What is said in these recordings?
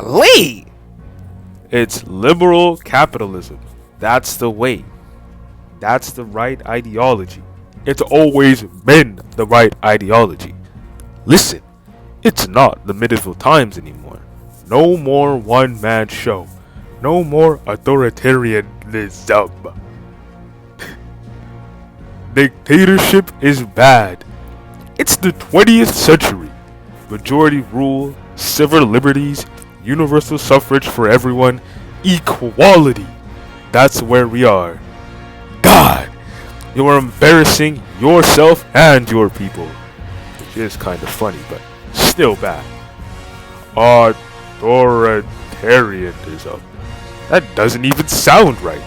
Golly! It's liberal capitalism. That's the way. That's the right ideology. It's always been the right ideology. Listen, it's not the medieval times anymore. No more one-man show. No more authoritarianism. Dictatorship is bad. It's the 20th century. Majority rule, civil liberties, universal suffrage for everyone, equality. That's where we are. God, you are embarrassing yourself and your people. Which is kind of funny, but still bad. Authoritarianism. That doesn't even sound right.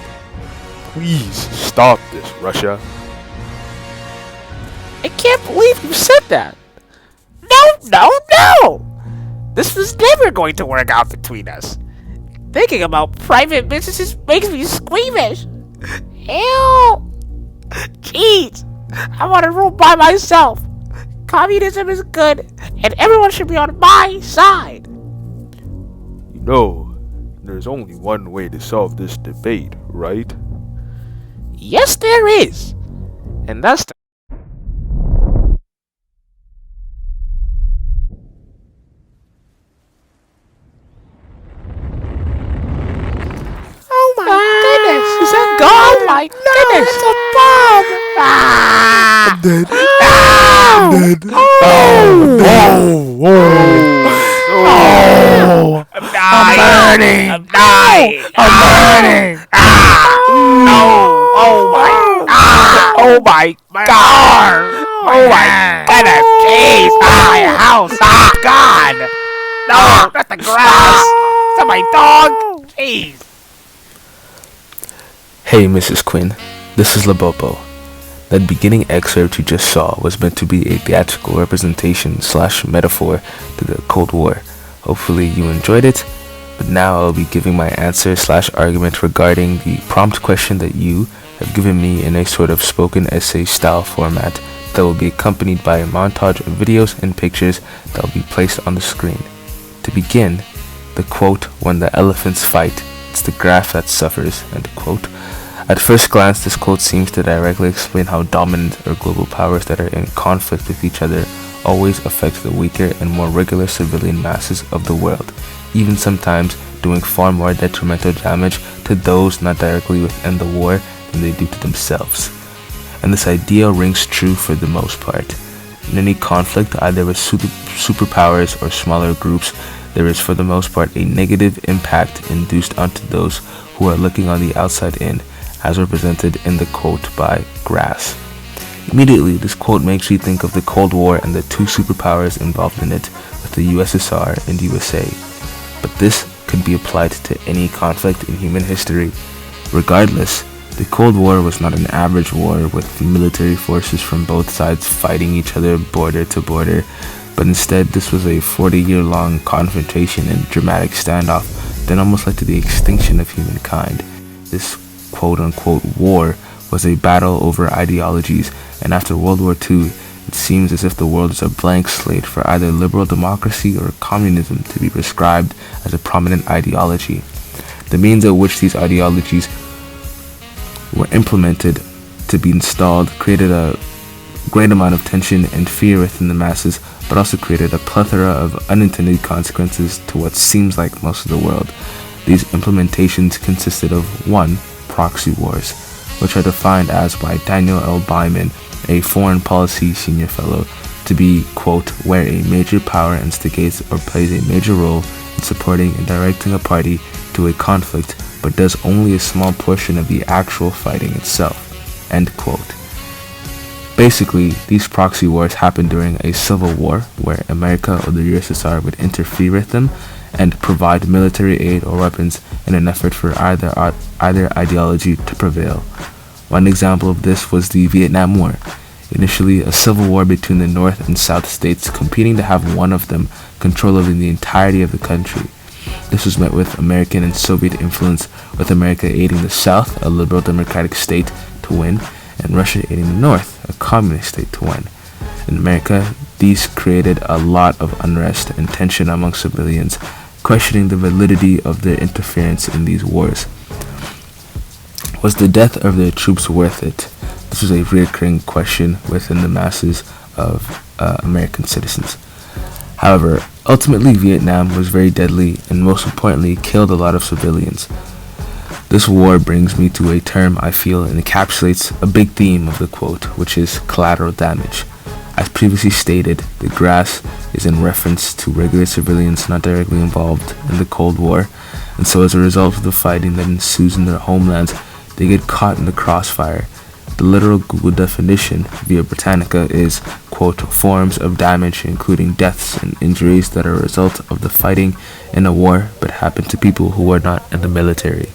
Please stop this, Russia. I can't believe you said that. No! This was never going to work out between us. Thinking about private businesses makes me squeamish. Ew! Jeez, I want to rule by myself. Communism is good, and everyone should be on my side. You know, there's only one way to solve this debate, right? Yes, there is. And that's the... Oh my goodness! Is that God? Oh my goodness! It's a bomb! I'm dead. I'm dying! I'm burning! No! Oh my God! Oh my goodness! Jeez! My house! God! No! Not the grass! Is that my dog? Jeez! Hey Mrs. Quinn, this is Labopo. That beginning excerpt you just saw was meant to be a theatrical representation / metaphor to the Cold War. Hopefully you enjoyed it, but now I'll be giving my answer / argument regarding the prompt question that you have given me in a sort of spoken essay style format that will be accompanied by a montage of videos and pictures that will be placed on the screen. To begin, the quote, "When the elephants fight, it's the graph that suffers," end quote. At first glance, this quote seems to directly explain how dominant or global powers that are in conflict with each other always affect the weaker and more regular civilian masses of the world, even sometimes doing far more detrimental damage to those not directly within the war than they do to themselves. And this idea rings true for the most part. In any conflict, either with superpowers or smaller groups, there is for the most part a negative impact induced onto those who are looking on the outside in, as represented in the quote by Grass. Immediately, this quote makes you think of the Cold War and the two superpowers involved in it, with the USSR and USA. But this could be applied to any conflict in human history. Regardless, the Cold War was not an average war with military forces from both sides fighting each other border to border, but instead this was a 40-year-long confrontation and dramatic standoff that almost led to the extinction of humankind. This quote-unquote war was a battle over ideologies, and after World War II, it seems as if the world is a blank slate for either liberal democracy or communism to be prescribed as a prominent ideology. The means at which these ideologies were implemented to be installed created a great amount of tension and fear within the masses, but also created a plethora of unintended consequences to what seems like most of the world. These implementations consisted of 1. Proxy wars, which are defined as by Daniel L. Byman, a foreign policy senior fellow, to be, quote, where a major power instigates or plays a major role in supporting and directing a party to a conflict, but does only a small portion of the actual fighting itself, end quote. Basically, these proxy wars happened during a civil war where America or the USSR would interfere with them and provide military aid or weapons in an effort for either ideology to prevail. One example of this was the Vietnam War, initially a civil war between the North and South states competing to have one of them control over the entirety of the country. This was met with American and Soviet influence, with America aiding the South, a liberal democratic state, to win, and Russia aiding the North, a communist state, to win. In America, these created a lot of unrest and tension among civilians, questioning the validity of their interference in these wars. Was the death of their troops worth it? This was a recurring question within the masses of American citizens. However, ultimately Vietnam was very deadly and most importantly killed a lot of civilians. This war brings me to a term I feel encapsulates a big theme of the quote, which is collateral damage. As previously stated, the grass is in reference to regular civilians not directly involved in the Cold War, and so as a result of the fighting that ensues in their homelands, they get caught in the crossfire. The literal Google definition via Britannica is, quote, forms of damage including deaths and injuries that are a result of the fighting in a war but happen to people who are not in the military.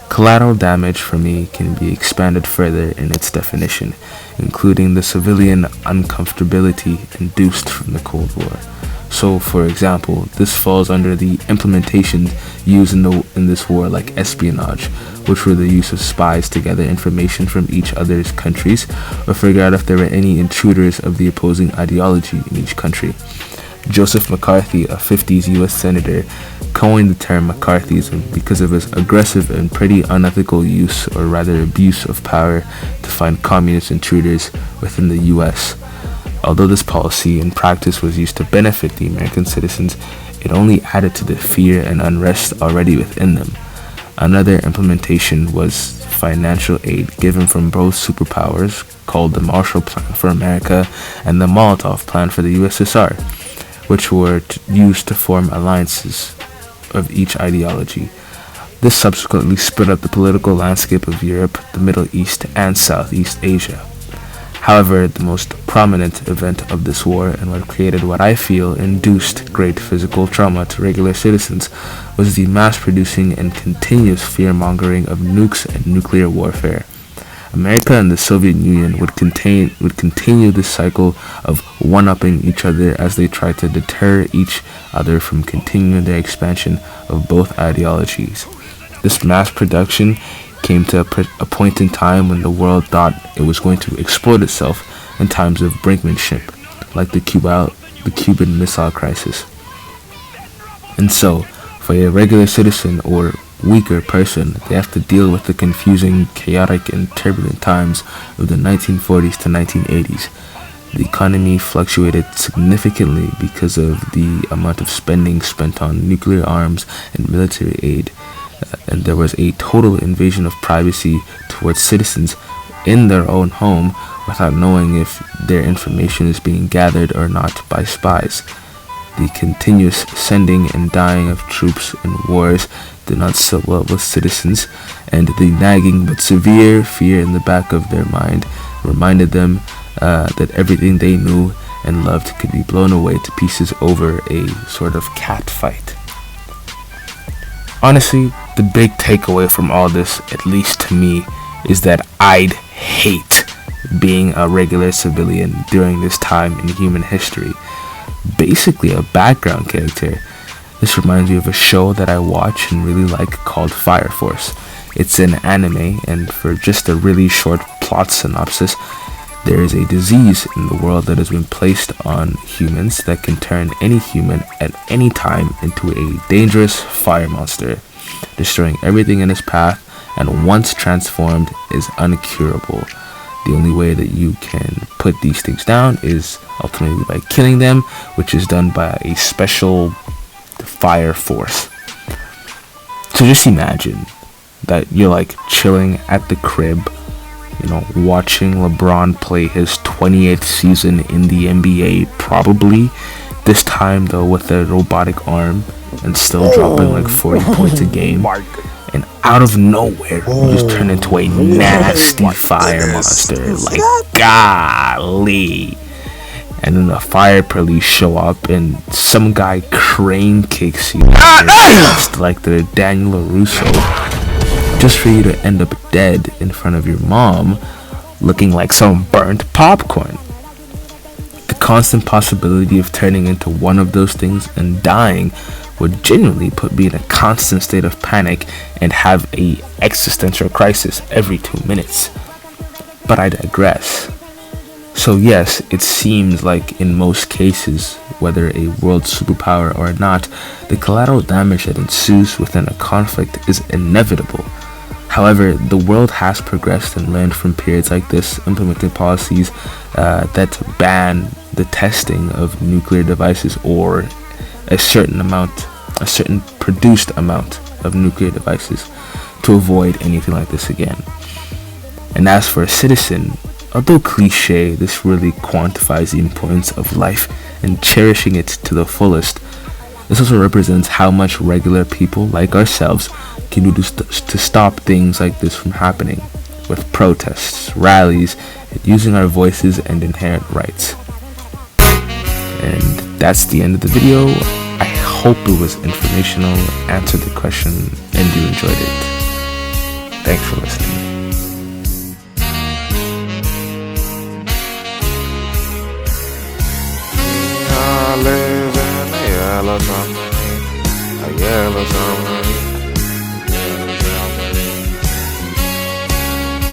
Collateral damage for me can be expanded further in its definition, including the civilian uncomfortability induced from the Cold War. So, for example, this falls under the implementations used in this war like espionage, which were the use of spies to gather information from each other's countries or figure out if there were any intruders of the opposing ideology in each country. Joseph McCarthy, a 50s U.S. Senator, coined the term McCarthyism because of his aggressive and pretty unethical use, or rather abuse, of power to find communist intruders within the U.S. Although this policy in practice was used to benefit the American citizens, it only added to the fear and unrest already within them. Another implementation was financial aid given from both superpowers, called the Marshall Plan for America and the Molotov Plan for the USSR, which were used to form alliances of each ideology. This subsequently split up the political landscape of Europe, the Middle East, and Southeast Asia. However, the most prominent event of this war, and what created what I feel induced great physical trauma to regular citizens, was the mass-producing and continuous fear-mongering of nukes and nuclear warfare. America and the Soviet Union would continue this cycle of one-upping each other as they tried to deter each other from continuing their expansion of both ideologies. This mass production came to a point in time when the world thought it was going to exploit itself in times of brinkmanship, like the Cuban Missile Crisis. And so, for a regular citizen or weaker person, they have to deal with the confusing, chaotic, and turbulent times of the 1940s to 1980s. The economy fluctuated significantly because of the amount of spending spent on nuclear arms and military aid, and there was a total invasion of privacy towards citizens in their own home without knowing if their information is being gathered or not by spies. The continuous sending and dying of troops in wars did not sit well with citizens, and the nagging but severe fear in the back of their mind reminded them that everything they knew and loved could be blown away to pieces over a sort of cat fight. Honestly, the big takeaway from all this, at least to me, is that I'd hate being a regular civilian during this time in human history. Basically a background character. This reminds me of a show that I watch and really like called Fire Force. It's an anime, and for just a really short plot synopsis, there is a disease in the world that has been placed on humans that can turn any human at any time into a dangerous fire monster, destroying everything in its path, and once transformed is uncurable. The only way that you can put these things down is ultimately by killing them, which is done by a special fire force. So just imagine that you're like chilling at the crib, watching LeBron play his 28th season in the NBA, probably, this time though with a robotic arm, and still dropping like 40 points a game. And out of nowhere, you just turn into a nasty fire monster. Like, golly. And then the fire police show up and some guy crane kicks you just like the Daniel LaRusso, just for you to end up dead in front of your mom, looking like some burnt popcorn. The constant possibility of turning into one of those things and dying would genuinely put me in a constant state of panic and have a existential crisis every 2 minutes. But I digress. So yes, it seems like in most cases, whether a world superpower or not, the collateral damage that ensues within a conflict is inevitable. However, the world has progressed and learned from periods like this, implementing policies that ban the testing of nuclear devices or a certain produced amount of nuclear devices to avoid anything like this again. And as for a citizen, although cliche, this really quantifies the importance of life and cherishing it to the fullest. This also represents how much regular people like ourselves can do to stop things like this from happening, with protests, rallies, and using our voices and inherent rights. And that's the end of the video. I hope it was informational, answered the question, and you enjoyed it. Thanks for listening. I live in a yellow submarine, a yellow submarine.